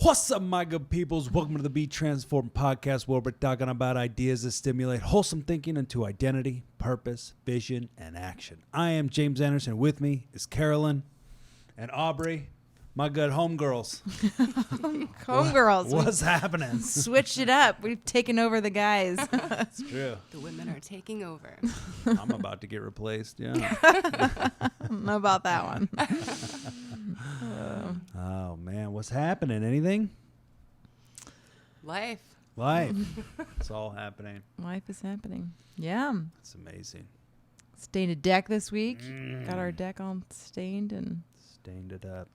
What's up, my good peoples? Welcome to the Be Transformed podcast, where we're talking about ideas that stimulate wholesome thinking into identity, purpose, vision, and action. I am James Anderson. With me is Carolyn and Aubrey, my good homegirls. Homegirls. What's happening? Switched it up. We've taken over the guys. It's true. The women are taking over. I'm about to get replaced, yeah. I don't know about that one. Oh, man. What's happening? Anything? Life. It's all happening. Life is happening. Yeah. It's amazing. Stained a deck this week. Got our deck all stained, and Stained it up.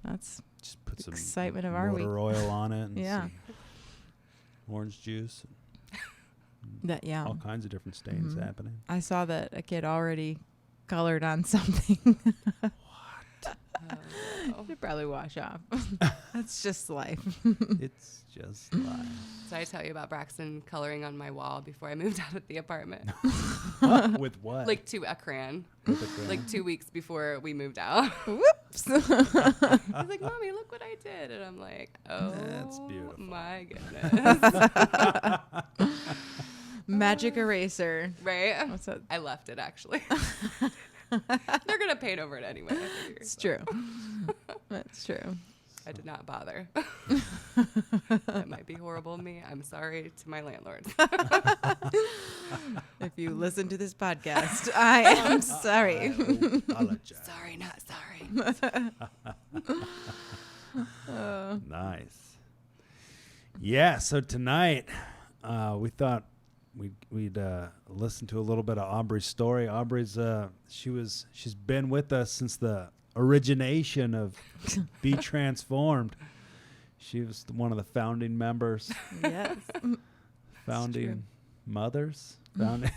that's Just put some excitement of our week. motor oil on it. And Yeah. some orange juice. that. Yeah. All kinds of different stains happening. I saw that a kid already colored on something. It'd probably wash off. That's just life. It's just life. So I tell you about Braxton coloring on my wall before I moved out of the apartment. With what? Like to a crayon. With a crayon? Like 2 weeks before we moved out. Whoops. He's like, Mommy, look what I did. And I'm like, oh, That's beautiful. my goodness. Magic eraser. Right? What's that? I left it, actually. They're going to paint over it anyway. I figure. It's true. That's true. I did not bother. That might be horrible of me. I'm sorry to my landlords. If you listen to this podcast, I am sorry. I apologize. Sorry, not sorry. Nice. Yeah, so tonight we thought we'd listen to a little bit of Aubrey's story. Aubrey's she's been with us since the origination of Be Transformed. She was one of the founding members, Yes. founding mothers. Founding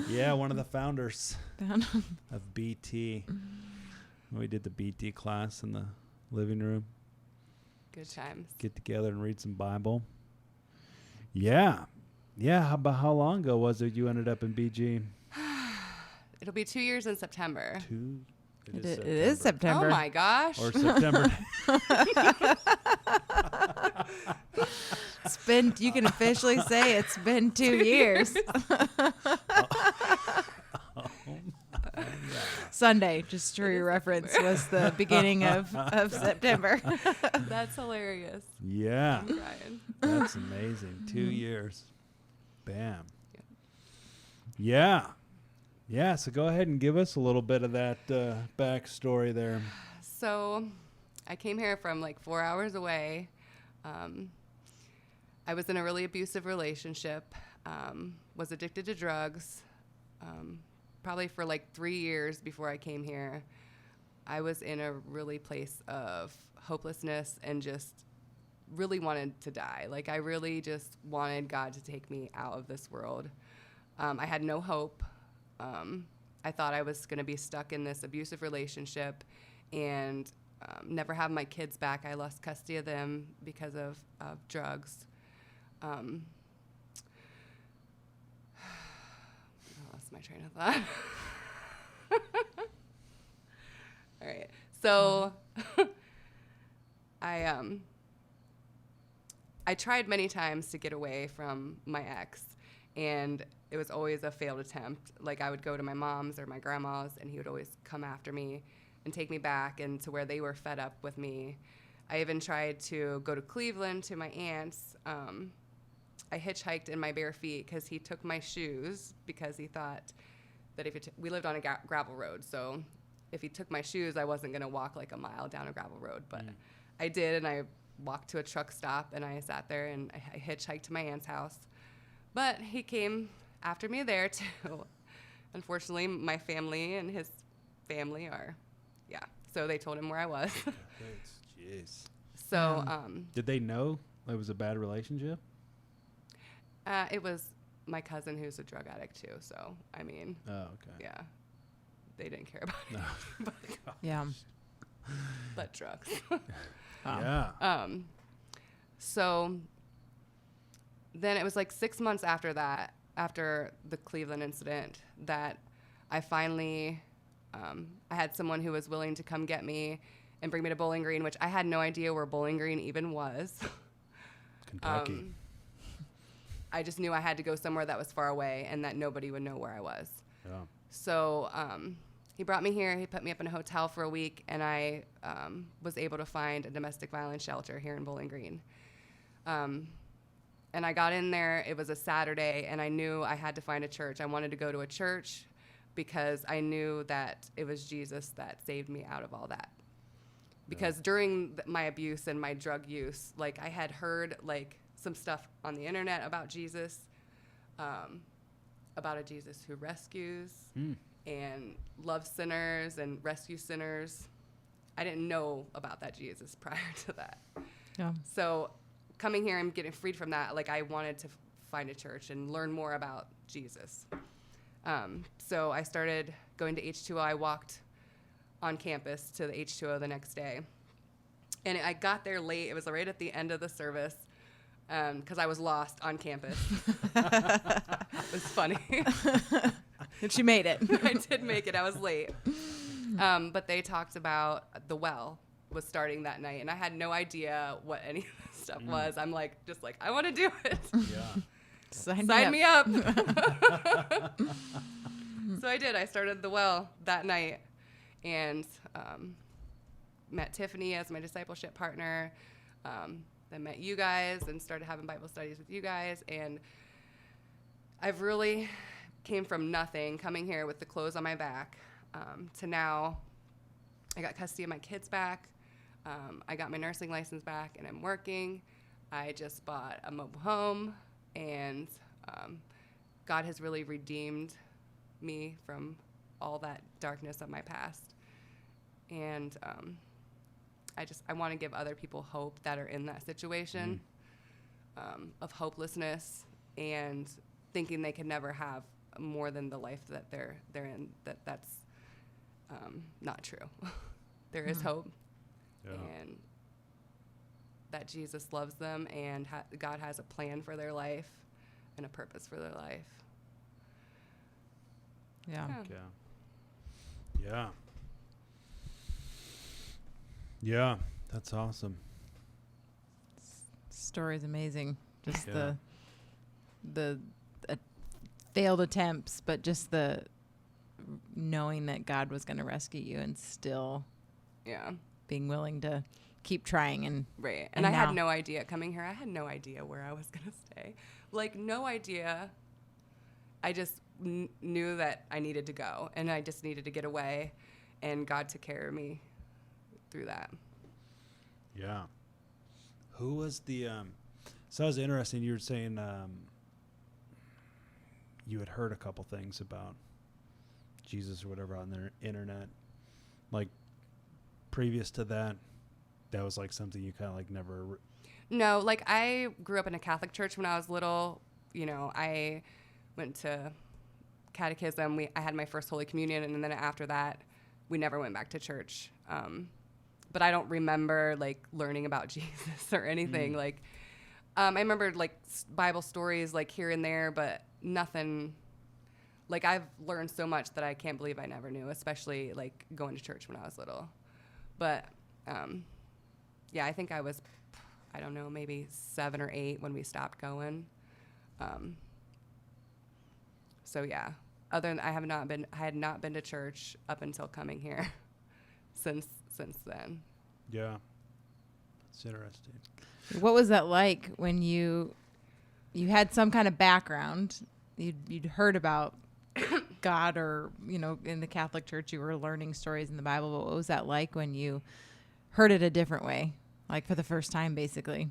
yeah, one of the founders of BT. We did the BT class in the living room. Good times. Get together and read some Bible. Yeah. How long ago was it you ended up in BG? It'll be 2 years in September. It is September. Oh my gosh. Or September. It's been, you can officially say it's been 2 years. Sunday, just for your reference, was the beginning of September. That's hilarious. Yeah. I'm crying. That's amazing. 2 years. Bam. Yeah. Yeah, so go ahead and give us a little bit of that backstory there. So I came here from like 4 hours away. I was in a really abusive relationship, was addicted to drugs, probably for like 3 years before I came here. I was in a really place of hopelessness and just really wanted to die. Like I really just wanted God to take me out of this world. I had no hope. I thought I was going to be stuck in this abusive relationship and never have my kids back. I lost custody of them because of drugs. I lost my train of thought. All right. So I tried many times to get away from my ex, and it was always a failed attempt. Like I would go to my mom's or my grandma's, and he would always come after me and take me back and to where they were fed up with me. I even tried to go to Cleveland to my aunt's. I hitchhiked in my bare feet because he took my shoes because he thought that if we lived on a gravel road, so if he took my shoes, I wasn't going to walk like a mile down a gravel road. But I did, and I walked to a truck stop, and I sat there, and I hitchhiked to my aunt's house. But he came after me there, too. Unfortunately, my family and his family are, so they told him where I was. Jeez. So, Did they know it was a bad relationship? it was my cousin who's a drug addict, too. So, I mean, Oh, okay. yeah, they didn't care about it. No. Yeah. But drugs. Yeah. So then it was like 6 months after that, after the Cleveland incident, that I finally, I had someone who was willing to come get me and bring me to Bowling Green, which I had no idea where Bowling Green even was. Kentucky. I just knew I had to go somewhere that was far away and that nobody would know where I was. Yeah. So he brought me here. He put me up in a hotel for a week, and I was able to find a domestic violence shelter here in Bowling Green. And I got in there. It was a Saturday, and I knew I had to find a church. I wanted to go to a church because I knew that it was Jesus that saved me out of all that. Because during my abuse and my drug use, like, I had heard, like, some stuff on the internet about Jesus, about a Jesus who rescues and loves sinners and rescues sinners. I didn't know about that Jesus prior to that. Yeah. So coming here and getting freed from that, like, I wanted to find a church and learn more about Jesus. So I started going to H2O. I walked on campus to the H2O the next day. And I got there late. It was right at the end of the service because I was lost on campus. It was funny. But you made it. I did make it. I was late. But they talked about The Well was starting that night, and I had no idea what any of this stuff was. I'm like, just like, I want to do it. Yeah. Sign me up. So I did. I started The Well that night and met Tiffany as my discipleship partner. Then met you guys and started having Bible studies with you guys. And I've really came from nothing, coming here with the clothes on my back, to now I got custody of my kids back. I got my nursing license back, and I'm working. I just bought a mobile home, and God has really redeemed me from all that darkness of my past. And I want to give other people hope that are in that situation of hopelessness and thinking they can never have more than the life that they're in. That's not true. There is hope, and that Jesus loves them, and God has a plan for their life and a purpose for their life. Yeah. Yeah. Yeah, that's awesome. Story's amazing. Just the failed attempts, but just the knowing that God was going to rescue you and still being willing to keep trying. And right. And I had no idea coming here. I had no idea where I was going to stay. Like, no idea. I just knew that I needed to go, and I just needed to get away, and God took care of me through that. Yeah. Who was the so that was interesting. You were saying you had heard a couple things about Jesus or whatever on the internet. Like, previous to that, that was like something you kind of like never No, like, I grew up in a Catholic church when I was little. You know, I went to catechism. I had my first Holy Communion, and then after that, we never went back to church. But I don't remember, like, learning about Jesus or anything. Like, I remember, like, Bible stories, like, here and there, but nothing. Like, I've learned so much that I can't believe I never knew, especially, like, going to church when I was little. But, yeah, I think I was, I don't know, maybe 7 or 8 when we stopped going. So, yeah. Other than I had not been to church up until coming here since then. Yeah. That's interesting. what was that like when you had some kind of background? You'd heard about God, or, you know, in the Catholic Church, you were learning stories in the Bible. But what was that like when you heard it a different way, like for the first time, basically?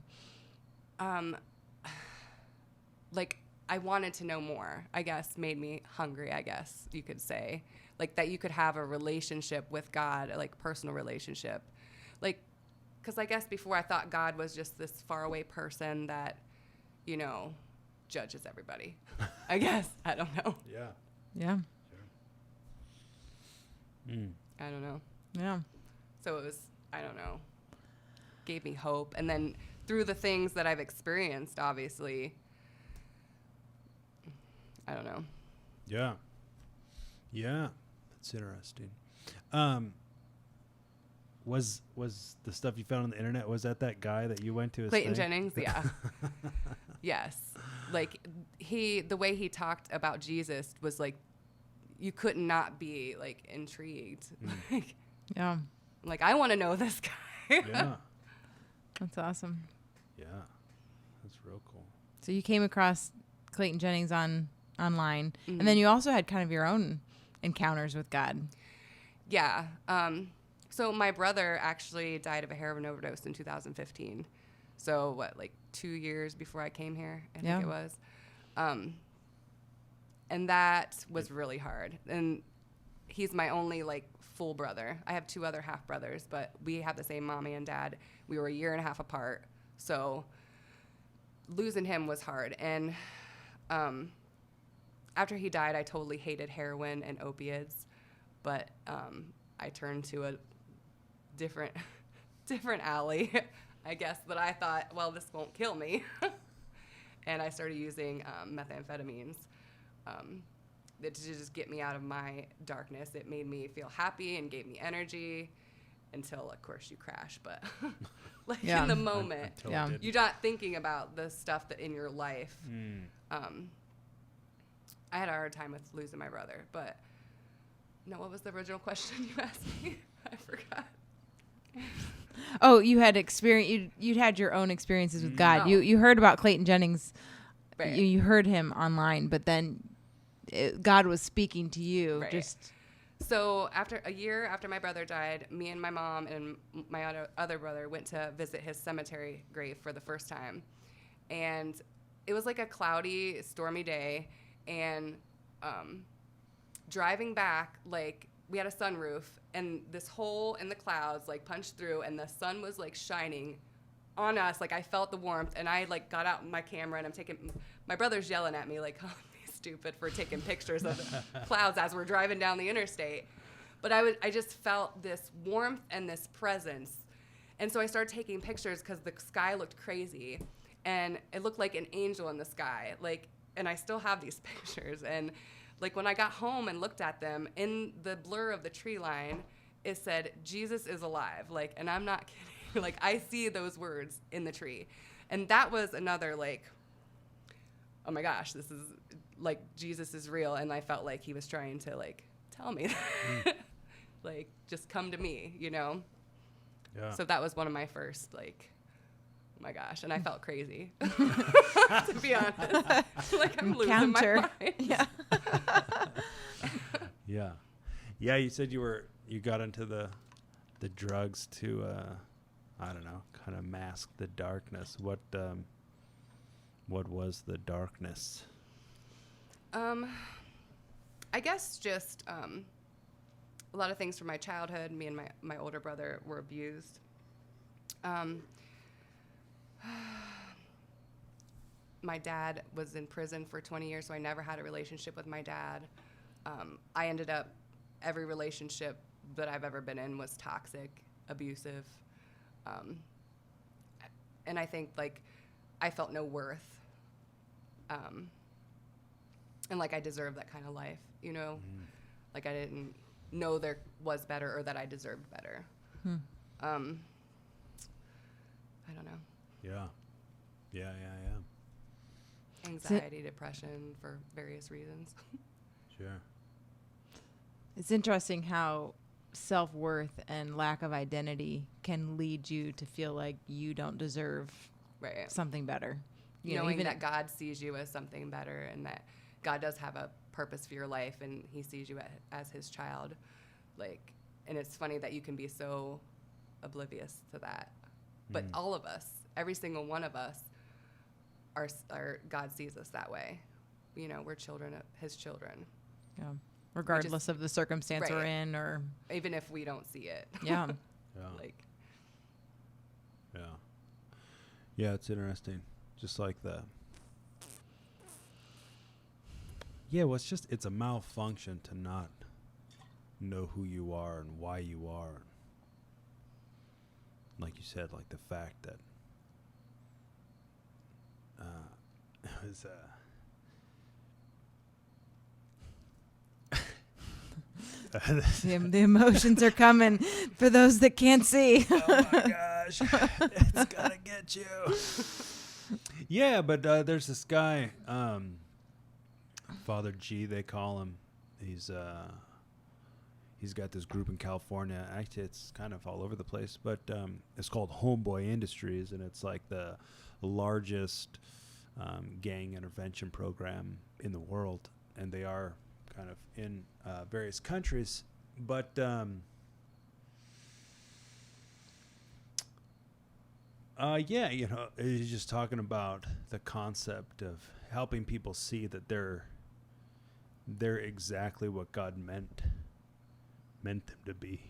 Like, I wanted to know more, I guess, made me hungry, I guess you could say. Like, that you could have a relationship with God, like, personal relationship. Like, because I guess before I thought God was just this faraway person that, you know, judges everybody. I guess. I don't know. Yeah. Yeah. Sure. I don't know. Yeah. So it was, I don't know, gave me hope. And then through the things that I've experienced, obviously, I don't know. Yeah. Yeah. That's interesting. was the stuff you found on the internet, was that guy that you went to? Clayton Jennings, yeah. Yes. Like the way he talked about Jesus was like, you could not be like intrigued. Yeah. Like, I want to know this guy. Yeah. That's awesome. Yeah. That's real cool. So you came across Clayton Jennings online, Mm-hmm. and then you also had kind of your own encounters with God. Yeah. So my brother actually died of a heroin overdose in 2015. So what, like 2 years before I came here, I think it was. And that was really hard. And he's my only like full brother. I have 2 other half brothers, but we have the same mommy and dad. We were 1.5 years apart. So losing him was hard. And after he died, I totally hated heroin and opiates. But I turned to a different alley, I guess. But I thought, well, this won't kill me. And I started using methamphetamines to just get me out of my darkness. It made me feel happy and gave me energy until, of course, you crash. But like in the moment, you're not thinking about the stuff that in your life. I had a hard time with losing my brother. But no, what was the original question you asked me? I forgot. Oh, you had experience. You'd had your own experiences with God. Oh. You heard about Clayton Jennings. Right. You heard him online, but then God was speaking to you. Right. Just So after a year after my brother died, me and my mom and my other brother went to visit his cemetery grave for the first time. And it was like a cloudy, stormy day. And driving back, like, we had a sunroof, and this hole in the clouds, like, punched through, and the sun was, like, shining on us. Like, I felt the warmth, and I, like, got out my camera, and I'm taking – my brother's yelling at me, like, oh, he's stupid for taking pictures of clouds as we're driving down the interstate. But I just felt this warmth and this presence. And so I started taking pictures because the sky looked crazy, and it looked like an angel in the sky. Like, and I still have these pictures. And like when I got home and looked at them, in the blur of the tree line, it said, Jesus is alive. Like, and I'm not kidding. Like, I see those words in the tree. And that was another, like, oh my gosh, this is, like, Jesus is real. And I felt like he was trying to, like, tell me that. Like, just come to me, you know? Yeah. So that was one of my first, like, oh my gosh. And I felt crazy, to be honest. Like, I'm losing my mind. Yeah. Yeah. Yeah, you said you got into the drugs to I don't know, kind of mask the darkness. What was the darkness? I guess just a lot of things from my childhood. Me and my older brother were abused. My dad was in prison for 20 years, so I never had a relationship with my dad. I ended up, every relationship that I've ever been in was toxic, abusive. And I think, like, I felt no worth. And, like, I deserved that kind of life, you know? Like, I didn't know there was better or that I deserved better. I don't know. Yeah. Yeah. Anxiety, depression, for various reasons. Sure. It's interesting how self-worth and lack of identity can lead you to feel like you don't deserve Right. something better. You know, Knowing even that God sees you as something better and that God does have a purpose for your life and he sees you as his child. Like, and it's funny that you can be so oblivious to that. But all of us, every single one of us, are God sees us that way. You know, we're children of his children. Yeah. Regardless of the circumstance we're Right. in, or Even if we don't see it. yeah. Yeah. Like, Yeah, it's interesting. Just like well, it's a malfunction to not know who you are and why you are. Like you said, like the fact that it was The emotions are coming for those that can't see. Oh my gosh, it's gonna get you. Yeah, but there's this guy, Father G, they call him. He's got this group in California. Actually, it's kind of all over the place, but it's called Homeboy Industries, and it's like the largest gang intervention program in the world, and they are kind of in various countries. But yeah, you know, he's just talking about the concept of helping people see that they're exactly what God meant them to be.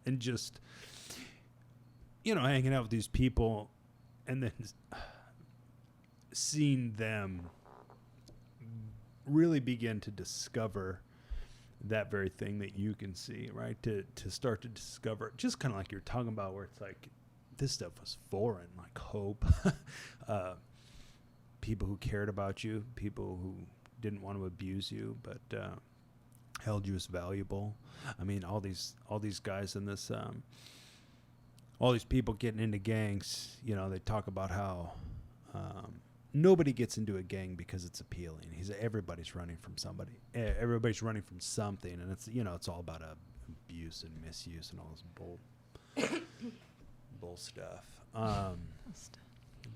And just, you know, hanging out with these people and then seeing them really begin to discover that very thing that you can see, right? To start to discover, just kind of like you're talking about, where it's like this stuff was foreign, like hope, people who cared about you, people who didn't want to abuse you, but held you as valuable. I mean, all these guys in this, all these people getting into gangs, you know, they talk about how nobody gets into a gang because it's appealing. Everybody's running from somebody. Everybody's running from something, and it's, you know, it's all about abuse and misuse and all this bull stuff.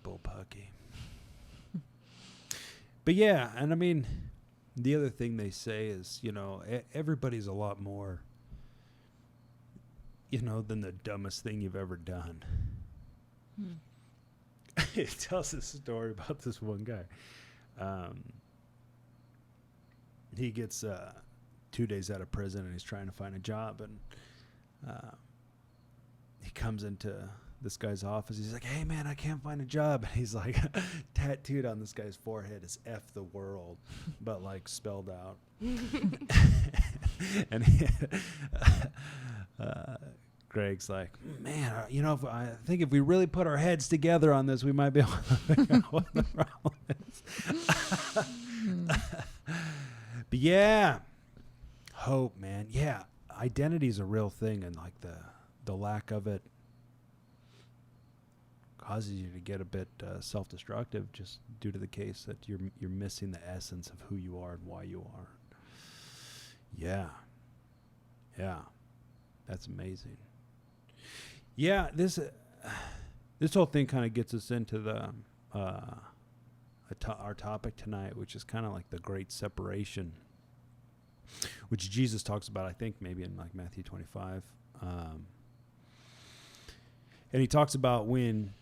Bullpucky. But yeah, and I mean, the other thing they say is, you know, everybody's a lot more, you know, than the dumbest thing you've ever done. It tells a story about this one guy. He gets 2 days out of prison, and he's trying to find a job, and he comes into this guy's office. He's like, "Hey man, I can't find a job." And he's like, tattooed on this guy's forehead is "F the world," but like spelled out. And Greg's like, "Man, you know, I think if we really put our heads together on this, we might be able to figure out what the problem is." But yeah, hope, man. Yeah, identity is a real thing, and like the lack of it causes you to get a bit self-destructive, just due to the case that you're missing the essence of who you are and why you are. Yeah, that's amazing. Yeah, this whole thing kind of gets us into the our topic tonight, which is kind of like the great separation, which Jesus talks about, I think maybe in like Matthew 25, and he talks about when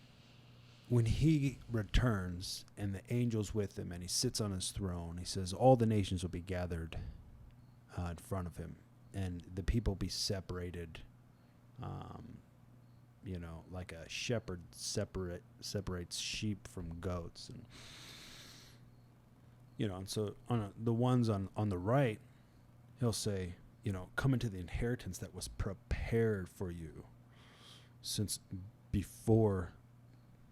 he returns and the angels with him and he sits on his throne. He says all the nations will be gathered in front of him, and the people be separated, you know, like a shepherd separates sheep from goats. And you know, and so the ones on the right, he'll say, you know, come into the inheritance that was prepared for you since before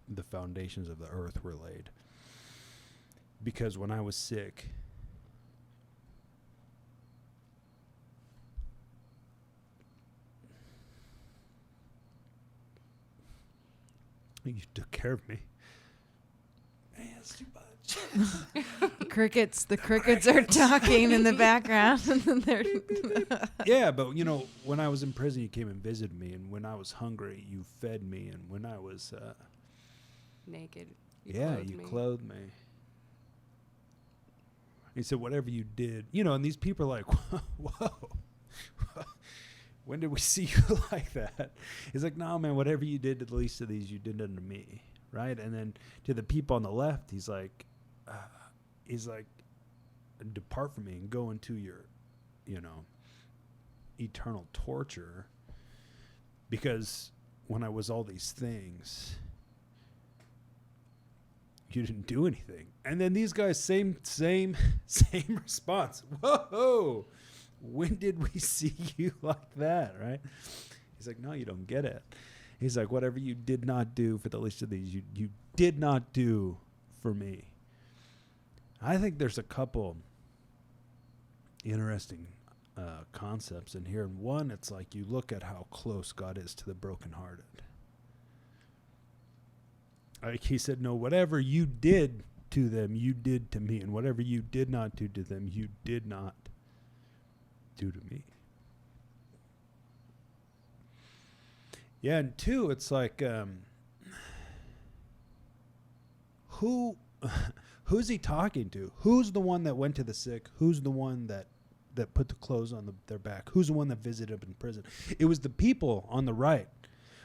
the foundations of the earth were laid. Because when I was sick, you took care of me. Man, it's too much. The crickets are talking in the background. Yeah, but you know, when I was in prison, you came and visited me, and when I was hungry, you fed me, and when I was naked, you clothed me. He said, whatever you did, you know, and these people are like, whoa, when did we see you like that? He's like, no, man, whatever you did to the least of these, you did unto me, right? And then to the people on the left, he's like, depart from me and go into your, you know, eternal torture, because when I was all these things, you didn't do anything. And then these guys, same response. Whoa, when did we see you like that, right? He's like, no, you don't get it. He's like, whatever you did not do for the least of these, you did not do for me. I think there's a couple interesting concepts in here. And one, it's like you look at how close God is to the brokenhearted. Like he said, no, whatever you did to them, you did to me. And whatever you did not do to them, you did not do to me. Yeah, and two, it's like, who's he talking to? Who's the one that went to the sick? Who's the one that put the clothes on their back? Who's the one that visited him in prison? It was the people on the right?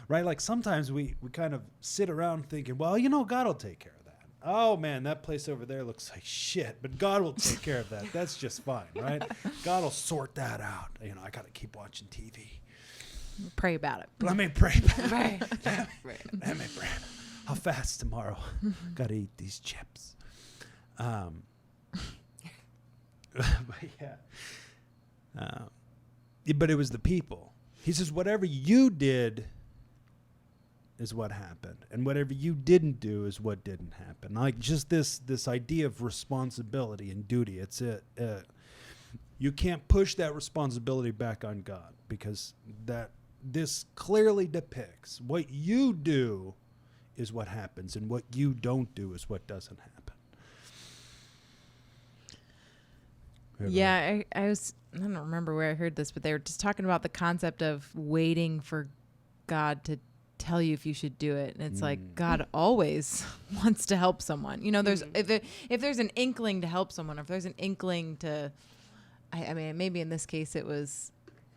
Like sometimes we kind of sit around thinking, well, God will take care of that. Oh man, that place over there looks like shit, but God will take care of that. That's just fine, right? God will sort that out. I got to keep watching TV. Pray about it. Let me pray about it. Right. Let me pray. I'll fast tomorrow. Got to eat these chips. But yeah. But it was the people. He says, whatever you did is what happened, and whatever you didn't do is what didn't happen. Like just this idea of responsibility and duty. It's you can't push that responsibility back on God, because this clearly depicts what you do is what happens, and what you don't do is what doesn't happen. Yeah, I don't remember where I heard this, but they were just talking about the concept of waiting for God to tell you if you should do it. And it's like God always wants to help someone. There's if there's an inkling to help someone, or if there's an inkling to, I mean, maybe in this case it was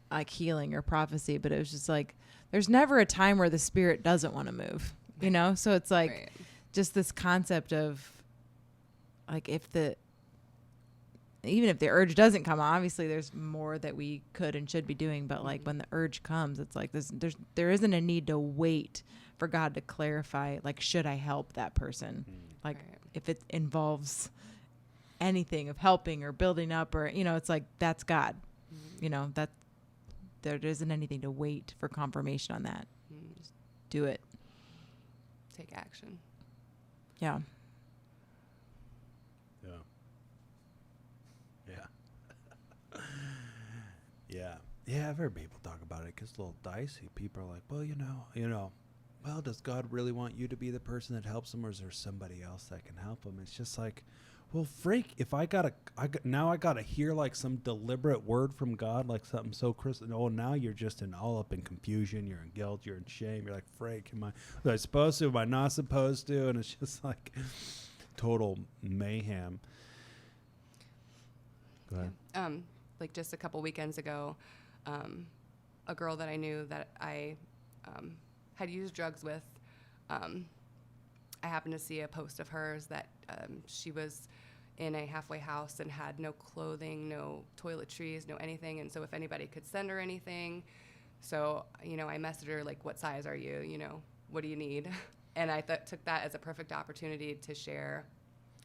like healing or prophecy, but it was just like there's never a time where the Spirit doesn't want to move. So it's like just this concept of like even if the urge doesn't come, obviously there's more that we could and should be doing. But like when the urge comes, it's like there isn't a need to wait for God to clarify, like, should I help that person? Like if it involves anything of helping or building up, or, it's like, that's God, that there isn't anything to wait for confirmation on that. Just do it. Take action. Yeah. Yeah, I've heard people talk about it. It gets a little dicey. People are like, well, well, does God really want you to be the person that helps them, or is there somebody else that can help them? It's just like, well, freak, if I gotta hear like some deliberate word from God, like something so crystal. Oh, now you're just all up in confusion. You're in guilt. You're in shame. You're like, freak, was I supposed to? Am I not supposed to? And it's just like total mayhem. Go ahead. Like just a couple weekends ago, a girl that I knew that I had used drugs with, I happened to see a post of hers that she was in a halfway house and had no clothing, no toiletries, no anything. And so if anybody could send her anything, so, I messaged her, like, what size are you? What do you need? And I took that as a perfect opportunity to share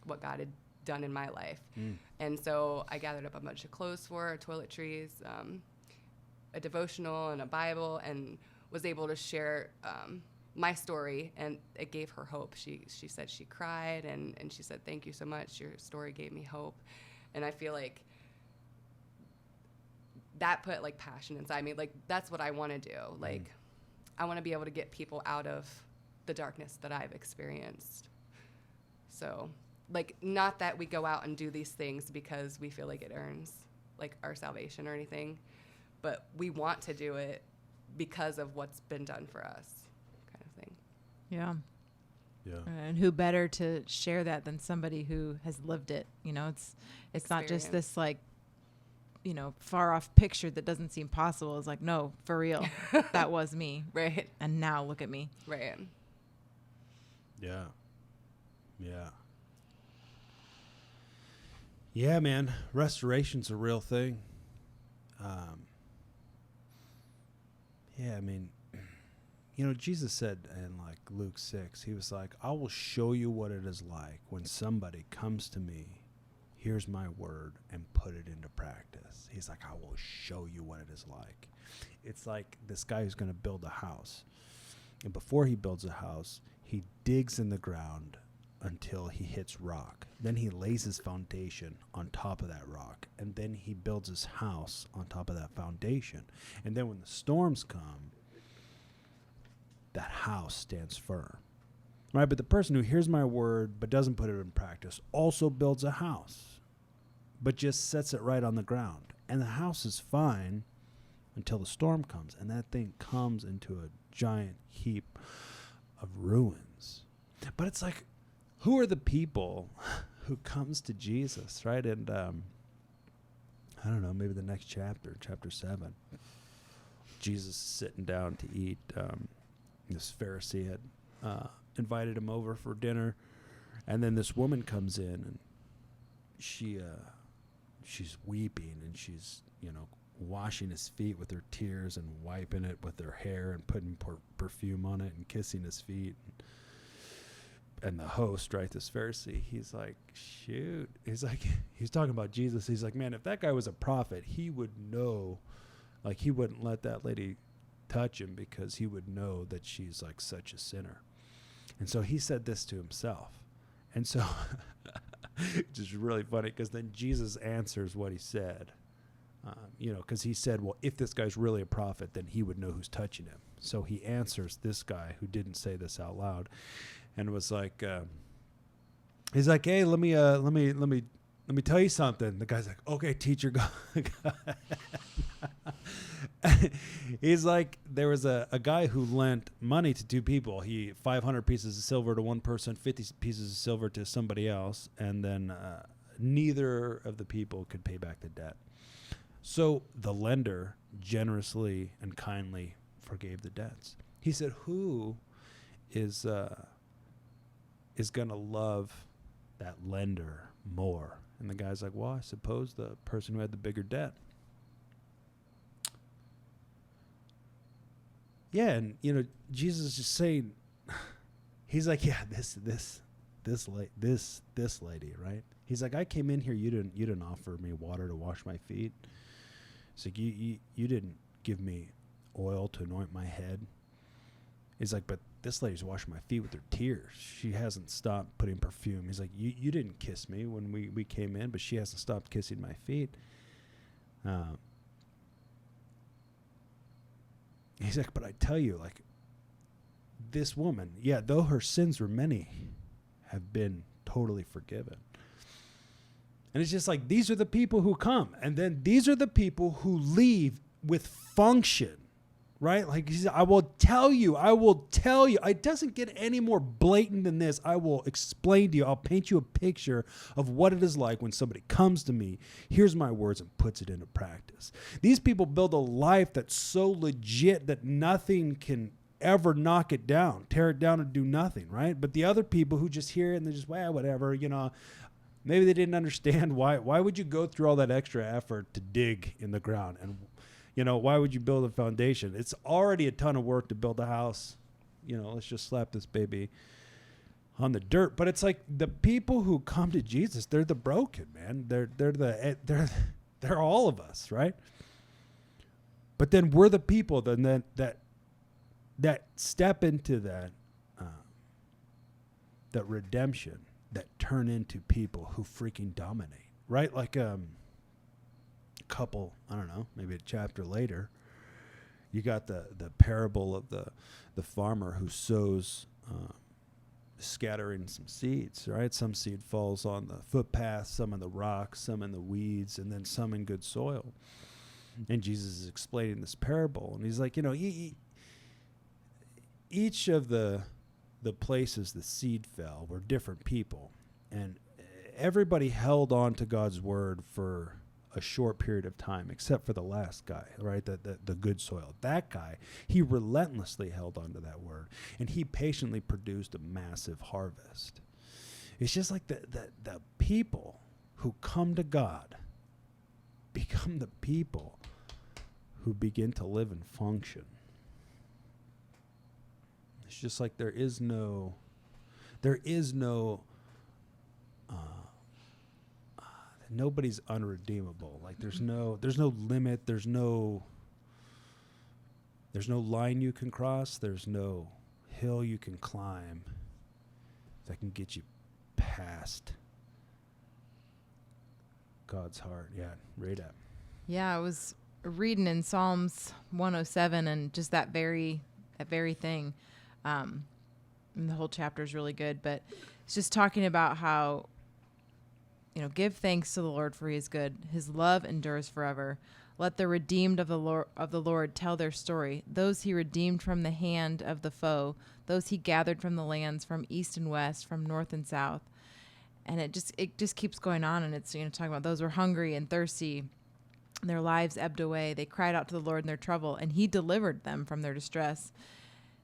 what God had done in my life. And so I gathered up a bunch of clothes for her, toiletries, a devotional and a Bible, and was able to share my story, and it gave her hope. She said she cried, and she said, thank you so much. Your story gave me hope. And I feel like that put like passion inside me. Like, that's what I want to do. Like, I want to be able to get people out of the darkness that I've experienced. So, like, not that we go out and do these things because we feel like it earns like our salvation or anything, but we want to do it because of what's been done for us, kind of thing. Yeah. Yeah. And who better to share that than somebody who has lived it? It's not just this like, far off picture that doesn't seem possible. It's like, no, for real, that was me. Right. And now look at me. Right. Yeah. Yeah. Yeah, man. Restoration's a real thing. Yeah, I mean, Jesus said in like Luke 6, he was like, I will show you what it is like when somebody comes to me, hears my word, and put it into practice. He's like, I will show you what it is like. It's like this guy who's going to build a house. And before he builds a house, he digs in the ground until he hits rock. Then he lays his foundation on top of that rock. And then he builds his house on top of that foundation. And then when the storms come, that house stands firm. Right? But the person who hears my word but doesn't put it in practice also builds a house, but just sets it right on the ground. And the house is fine until the storm comes. And that thing comes into a giant heap of ruins. But it's like, who are the people who comes to Jesus, right? And I don't know, maybe the next chapter, chapter 7, Jesus is sitting down to eat. This Pharisee had invited him over for dinner, and then this woman comes in, and she's weeping, and she's, washing his feet with her tears and wiping it with her hair and putting perfume on it and kissing his feet. And the host, right, this Pharisee, he's like, shoot. He's talking about Jesus. He's like, man, if that guy was a prophet, he would know, like, he wouldn't let that lady touch him because he would know that she's like such a sinner. And so he said this to himself. And so, which is really funny, because then Jesus answers what he said. Because he said, well, if this guy's really a prophet, then he would know who's touching him. So he answers this guy who didn't say this out loud, and was like, he's like, hey, let me tell you something. The guy's like, okay, teacher, go. He's like, there was a guy who lent money to two people. 500 pieces of silver to one person, 50 pieces of silver to somebody else, and then neither of the people could pay back the debt. So the lender generously and kindly forgave the debts. He said, who is going to love that lender more? And the guy's like, well, I suppose the person who had the bigger debt. Yeah, and Jesus is just saying, he's like, yeah, this lady, right? He's like, I came in here, you didn't offer me water to wash my feet. It's like, you didn't give me oil to anoint my head. He's like, but this lady's washing my feet with her tears. She hasn't stopped putting perfume. He's like, you didn't kiss me when we came in, but she hasn't stopped kissing my feet. He's like, but I tell you, like, this woman, yeah, though her sins were many, have been totally forgiven. And it's just like, these are the people who come. And then these are the people who leave with function, right? Like, he said, I will tell you. It doesn't get any more blatant than this. I will explain to you. I'll paint you a picture of what it is like when somebody comes to me, hears my words, and puts it into practice. These people build a life that's so legit that nothing can ever knock it down, tear it down, and do nothing, right? But the other people who just hear it and they're just, well, whatever, maybe they didn't understand why would you go through all that extra effort to dig in the ground? And, why would you build a foundation? It's already a ton of work to build a house. Let's just slap this baby on the dirt. But it's like the people who come to Jesus, they're the broken, man. They're all of us, right? But then we're the people that step into that redemption, that turn into people who freaking dominate, right? Like couple, I don't know, maybe a chapter later, you got the parable of the farmer who sows, scattering some seeds, right? Some seed falls on the footpath, some in the rocks, some in the weeds, and then some in good soil. And Jesus is explaining this parable, and he's like, each of the places the seed fell were different people, and everybody held on to God's word for a short period of time, except for the last guy, right? The good soil. That guy, he relentlessly held on to that word, and he patiently produced a massive harvest. It's just like the people who come to God become the people who begin to live and function. It's just like there is no nobody's unredeemable. Like there's no limit, there's no line you can cross, there's no hill you can climb that can get you past God's heart. Yeah, read it. Yeah, I was reading in Psalms 107 and just that very thing. And the whole chapter is really good, but it's just talking about how, give thanks to the Lord for he is good. His love endures forever. Let the redeemed of the Lord tell their story. Those he redeemed from the hand of the foe, those he gathered from the lands, from east and west, from north and south. And it just keeps going on, and it's talking about those who were hungry and thirsty. Their lives ebbed away. They cried out to the Lord in their trouble, and he delivered them from their distress.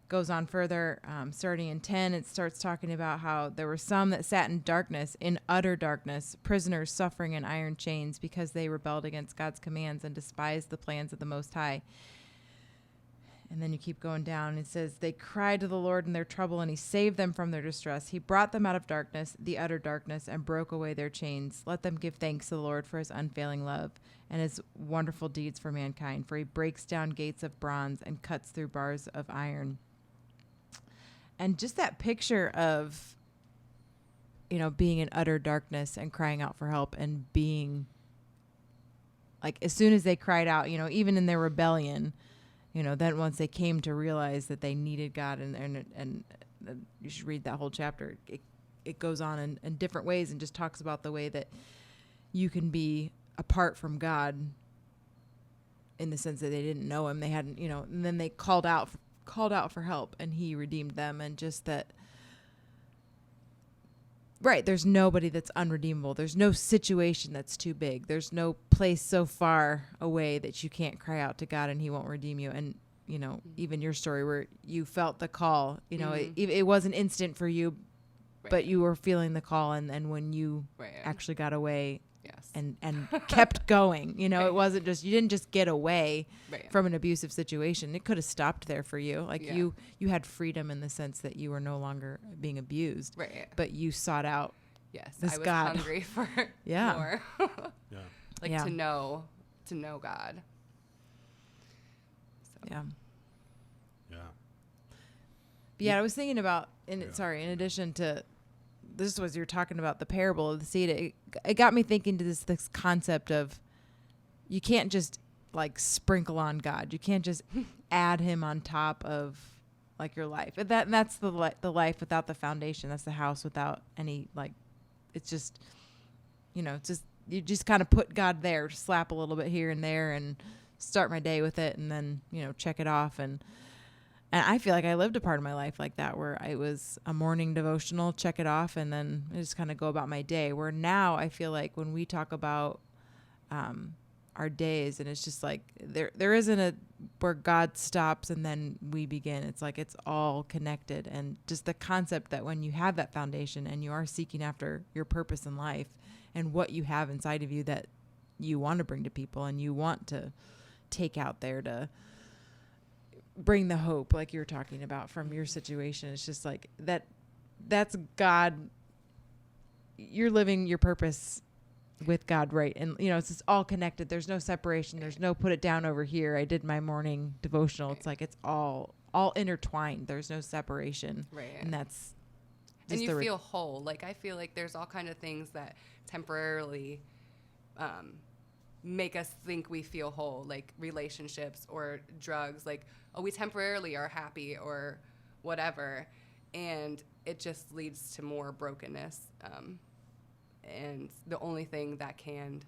Goes on further, starting in 10, it starts talking about how there were some that sat in darkness, in utter darkness, prisoners suffering in iron chains because they rebelled against God's commands and despised the plans of the Most High. And then you keep going down. It says, they cried to the Lord in their trouble, and he saved them from their distress. He brought them out of darkness, the utter darkness, and broke away their chains. Let them give thanks to the Lord for his unfailing love and his wonderful deeds for mankind, for he breaks down gates of bronze and cuts through bars of iron. And just that picture of, being in utter darkness and crying out for help, and being like, as soon as they cried out, even in their rebellion, then once they came to realize that they needed God, and you should read that whole chapter. It goes on in different ways and just talks about the way that you can be apart from God, in the sense that they didn't know him. They hadn't, and then they called out for help, and he redeemed them. And just that, right, there's nobody that's unredeemable. There's no situation that's too big. There's no place so far away that you can't cry out to God and he won't redeem you. And even your story where you felt the call, it wasn't instant for you, right, but you were feeling the call, and when you actually got away, yes, and kept going, right, it wasn't just, you didn't just get away, right, from an abusive situation. It could have stopped there for you. Like, yeah, you had freedom in the sense that you were no longer being abused, right, but you sought out, yes, this I was God. Hungry for yeah. more. Yeah. Like, yeah, to know God. So. Yeah. Yeah. But yeah, I was thinking about, in addition to, this was, you're talking about the parable of the seed. It got me thinking to this concept of, you can't just like sprinkle on God. You can't just add him on top of like your life. That's the life without the foundation. That's the house without any, like, it's just, it's just, you just kind of put God there, slap a little bit here and there, and start my day with it, and then check it off. And I feel like I lived a part of my life like that, where I was a morning devotional, check it off, and then I just kind of go about my day. Where now I feel like when we talk about our days, and it's just like there isn't a where God stops and then we begin. It's like it's all connected. And just the concept that when you have that foundation and you are seeking after your purpose in life and what you have inside of you that you want to bring to people and you want to take out there to bring the hope, like you were talking about from your situation. It's just like that's God. You're living your purpose with God, right? And it's just all connected. There's no separation. There's no put it down over here. I did my morning devotional. It's like it's all intertwined. There's no separation, right? And that's and you feel whole. Like, I feel like there's all kind of things that temporarily make us think we feel whole, like relationships or drugs. Like, oh, we temporarily are happy or whatever, and it just leads to more brokenness. And the only thing that can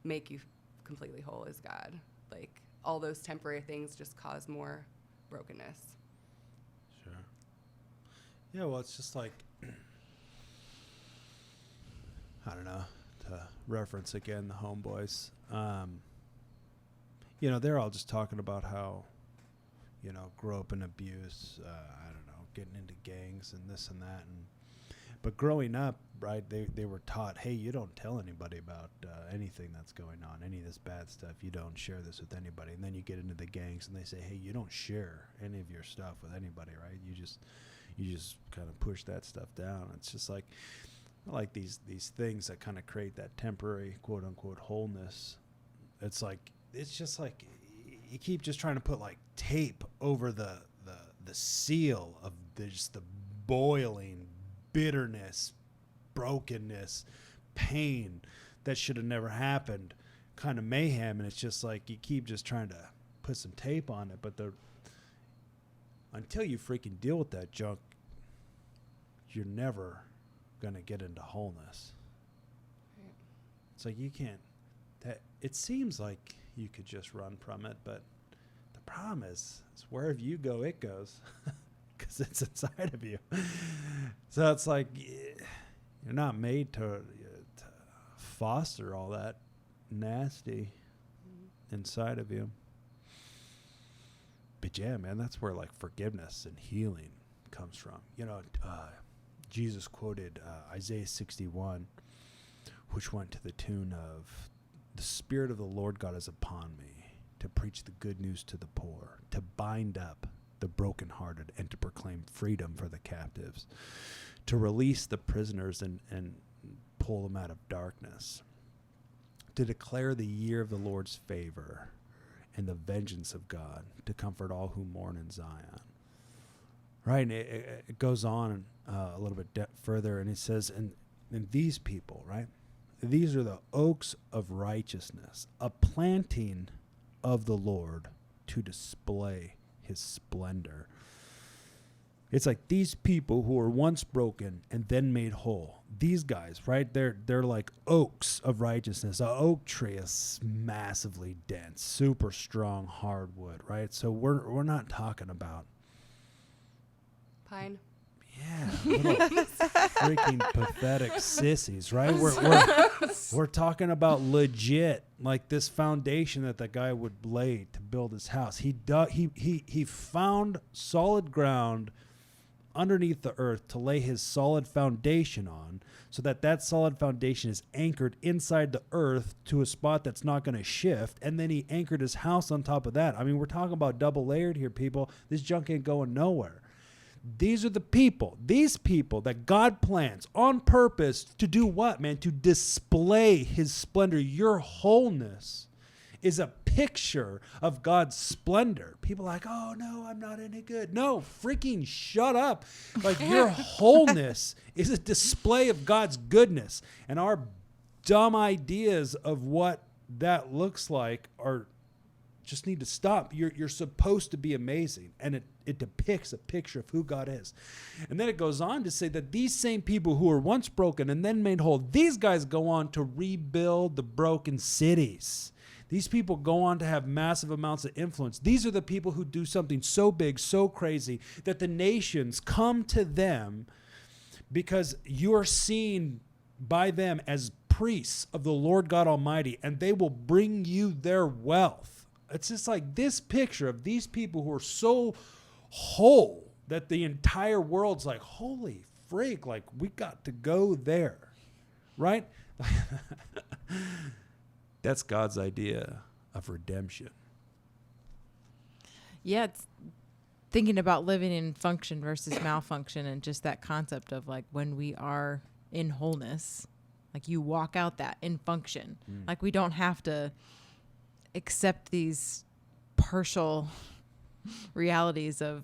make you completely whole is God. Like, all those temporary things just cause more brokenness. Sure. Yeah, well, it's just like, I don't know, to reference again the Homeboys. They're all just talking about how, grow up in abuse, I don't know, getting into gangs and this and that. But growing up, right, they were taught, hey, you don't tell anybody about anything that's going on, any of this bad stuff. You don't share this with anybody. And then you get into the gangs and they say, hey, you don't share any of your stuff with anybody, right? You just kind of push that stuff down. It's just like these things that kind of create that temporary quote unquote wholeness. It's just like you keep just trying to put like tape over the seal of just the boiling bitterness, brokenness, pain that should have never happened, kind of mayhem. And it's just like you keep just trying to put some tape on it, but until you freaking deal with that junk, you're never gonna get into wholeness. Right. It's like you can't. It seems like you could just run from it, but the problem is wherever you go, it goes, because it's inside of you. So it's like you're not made to foster all that nasty inside of you. But yeah, man, that's where like forgiveness and healing comes from. You know, Jesus quoted Isaiah 61, which went to the tune of, "The Spirit of the Lord God is upon me to preach the good news to the poor, to bind up the brokenhearted, and to proclaim freedom for the captives, to release the prisoners and pull them out of darkness, to declare the year of the Lord's favor and the vengeance of God, to comfort all who mourn in Zion." Right, and it goes on a little bit further, and it says, and these people, right, these are the oaks of righteousness, a planting of the Lord to display his splendor. It's like these people who were once broken and then made whole. These guys, right? They're like oaks of righteousness. An oak tree is massively dense, super strong hardwood, right? So we're not talking about Pine. little freaking pathetic sissies, right? We're talking about legit, like this foundation that the guy would lay to build his house. He found solid ground underneath the earth to lay his solid foundation on, so that solid foundation is anchored inside the earth to a spot that's not going to shift. And then he anchored his house on top of that. I mean, we're talking about double layered here, people. This junk ain't going nowhere. These are these people that God plans on purpose to do what, man? To display his splendor. Your wholeness is a picture of God's splendor. People are like, oh, no, I'm not any good. No, freaking shut up. Like, your wholeness is a display of God's goodness. And our dumb ideas of what that looks like are just need to stop. You're supposed to be amazing, and it depicts a picture of who God is. And then it goes on to say that these same people who were once broken and then made whole, these guys go on to rebuild the broken cities. These people go on to have massive amounts of influence. These are the people who do something so big, so crazy, that the nations come to them because you're seen by them as priests of the Lord God Almighty, and they will bring you their wealth. It's just like this picture of these people who are so whole that the entire world's like, holy freak, like, we got to go there, right? That's God's idea of redemption. Yeah, it's thinking about living in function versus malfunction, and just that concept of like when we are in wholeness, like you walk out that in function. Like we don't have to accept these partial realities of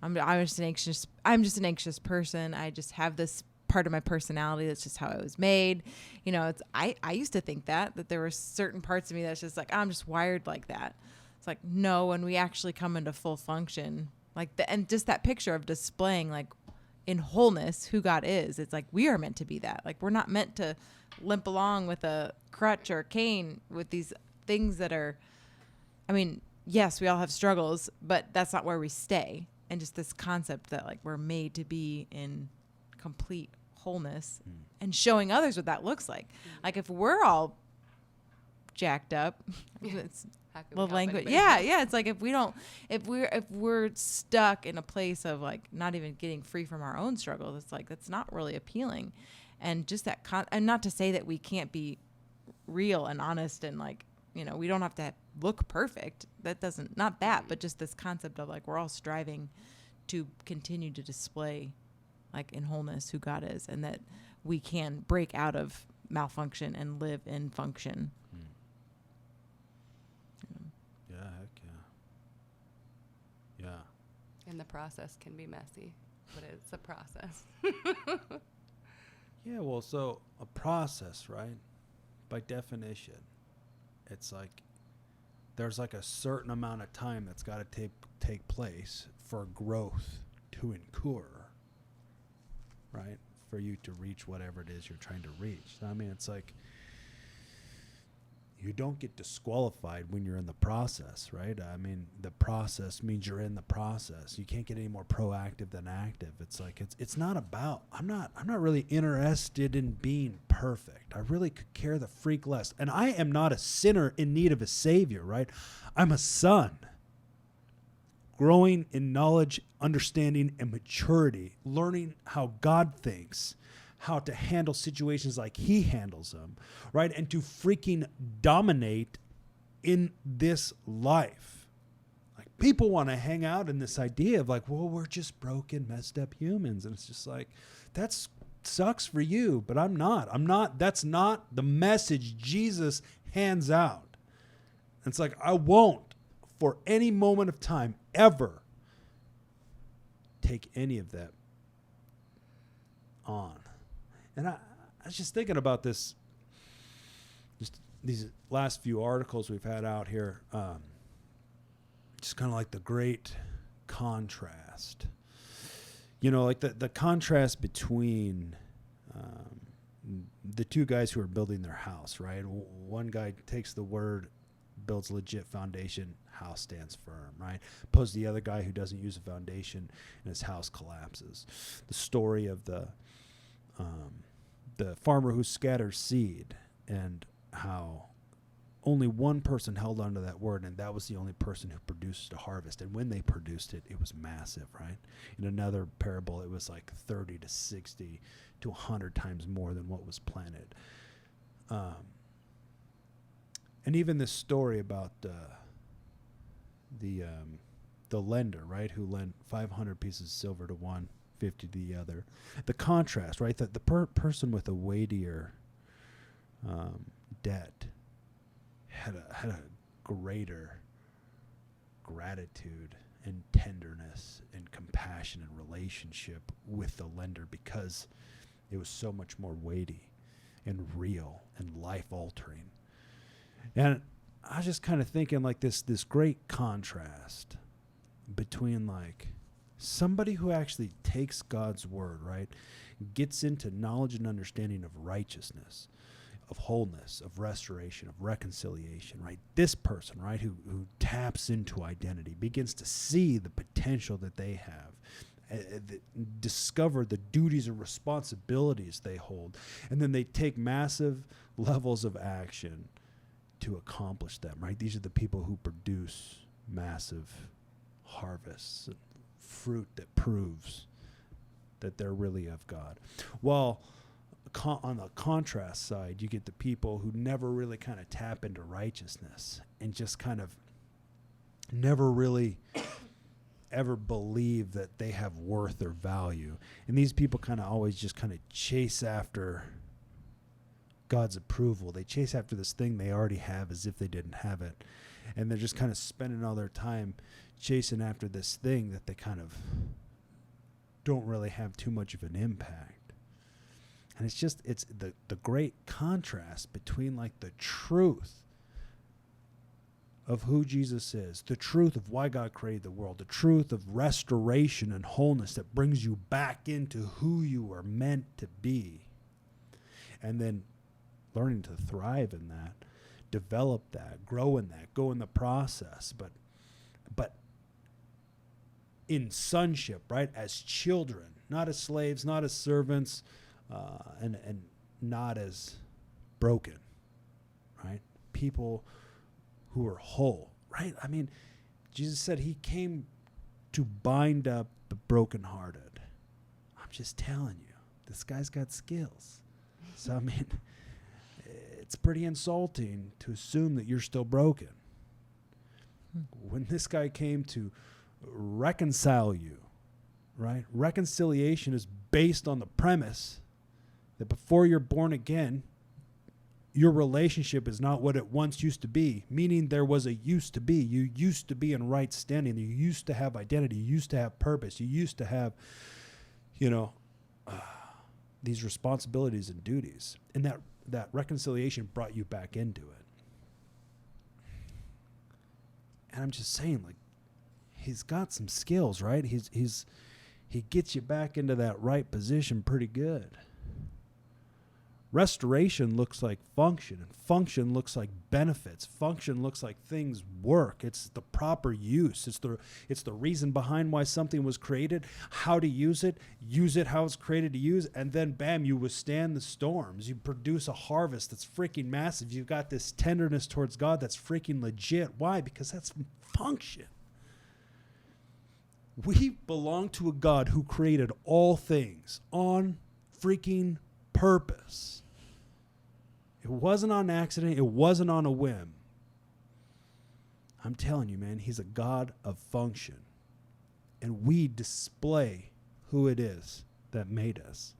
I'm just an anxious person. I just have this part of my personality. That's just how I was made. You know, I used to think that there were certain parts of me that's just like, I'm just wired like that. It's like, no, when we actually come into full function, like and just that picture of displaying like in wholeness who God is. It's like we are meant to be that. Like we're not meant to limp along with a crutch or a cane with these things that are, I mean, yes, we all have struggles, but that's not where we stay. And just this concept that like we're made to be in complete wholeness and showing others what that looks like. Like if we're all jacked up, it's the language. Yeah. It's like if we're stuck in a place of like not even getting free from our own struggles, it's like, that's not really appealing. And just that, and not to say that we can't be real and honest and like, you know, we don't have to look perfect. That doesn't, not that, but just this concept of like, we're all striving to continue to display like in wholeness who God is, and that we can break out of malfunction and live in function. Yeah, heck yeah. Yeah. And the process can be messy, but it's a process. Yeah, well, so a process, right? By definition, it's like there's like a certain amount of time that's got to take place for growth to incur, right? For you to reach whatever it is you're trying to reach. I mean, it's like you don't get disqualified when you're in the process, right? I mean, the process means you're in the process. You can't get any more proactive than active. It's like it's not about I'm not really interested in being perfect. I really could care the freak less. And I am not a sinner in need of a savior, right? I'm a son. Growing in knowledge, understanding, and maturity, learning how God thinks, how to handle situations like he handles them, right? And to freaking dominate in this life. Like, people want to hang out in this idea of like, well, we're just broken, messed up humans. And it's just like, that sucks for you, but I'm not. That's not the message Jesus hands out. And it's like, I won't for any moment of time ever take any of that on. And I was just thinking about this, just these last few articles we've had out here, just kind of like the great contrast. You know, like the contrast between the two guys who are building their house, right? One guy takes the word, builds legit foundation, house stands firm, right? Opposed to the other guy who doesn't use a foundation and his house collapses. The story of the farmer who scatters seed and how only one person held onto that word, and that was the only person who produced a harvest. And when they produced it, it was massive, right? In another parable, it was like 30 to 60 to 100 times more than what was planted. And even this story about the lender, right, who lent 500 pieces of silver to one, 50 to the other. The contrast, right, that the person with a weightier debt had a greater gratitude and tenderness and compassion and relationship with the lender because it was so much more weighty and real and life-altering. And I was just kind of thinking like this great contrast between like somebody who actually takes God's word, right, gets into knowledge and understanding of righteousness, of wholeness, of restoration, of reconciliation, right? This person, right, who taps into identity, begins to see the potential that they have, discover the duties and responsibilities they hold, and then they take massive levels of action to accomplish them, right? These are the people who produce massive harvests, fruit that proves that they're really of God. Well, on the contrast side, you get the people who never really kind of tap into righteousness and just kind of never really ever believe that they have worth or value. And these people kind of always just kind of chase after God's approval. They chase after this thing they already have as if they didn't have it. And they're just kind of spending all their time chasing after this thing that they kind of don't really have too much of an impact. And it's the great contrast between like the truth of who Jesus is, the truth of why God created the world, the truth of restoration and wholeness that brings you back into who you are meant to be. And then learning to thrive in that, develop that, grow in that, go in the process, but in sonship, right? As children, not as slaves, not as servants, and not as broken, right? People who are whole, right? I mean, Jesus said he came to bind up the brokenhearted. I'm just telling you, this guy's got skills. So, I mean, it's pretty insulting to assume that you're still broken. When this guy came to reconcile you, right? Reconciliation is based on the premise that before you're born again, your relationship is not what it once used to be, meaning there was a used to be. You used to be in right standing. You used to have identity. You used to have purpose. You used to have, these responsibilities and duties, and that reconciliation brought you back into it. And I'm just saying, like, he's got some skills, right? He gets you back into that right position pretty good. Restoration looks like function, and function looks like benefits. Function looks like things work. It's the proper use. It's the reason behind why something was created, how to use it how it's created to use, and then bam, you withstand the storms. You produce a harvest that's freaking massive. You've got this tenderness towards God that's freaking legit. Why? Because that's function. We belong to a God who created all things on freaking purpose. It wasn't on accident. It wasn't on a whim. I'm telling you, man, he's a God of function. And we display who it is that made us.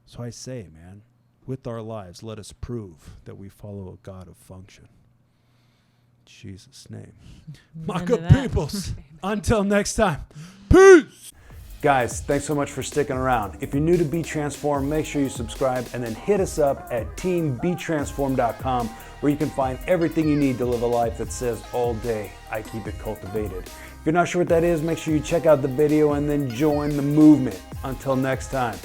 So I say, man, with our lives, let us prove that we follow a God of function. In Jesus' name. My good peoples. Until next time. Peace. Guys, thanks so much for sticking around. If you're new to Be Transformed, make sure you subscribe and then hit us up at teambetransformed.com, where you can find everything you need to live a life that says all day, I keep it cultivated. If you're not sure what that is, make sure you check out the video and then join the movement. Until next time.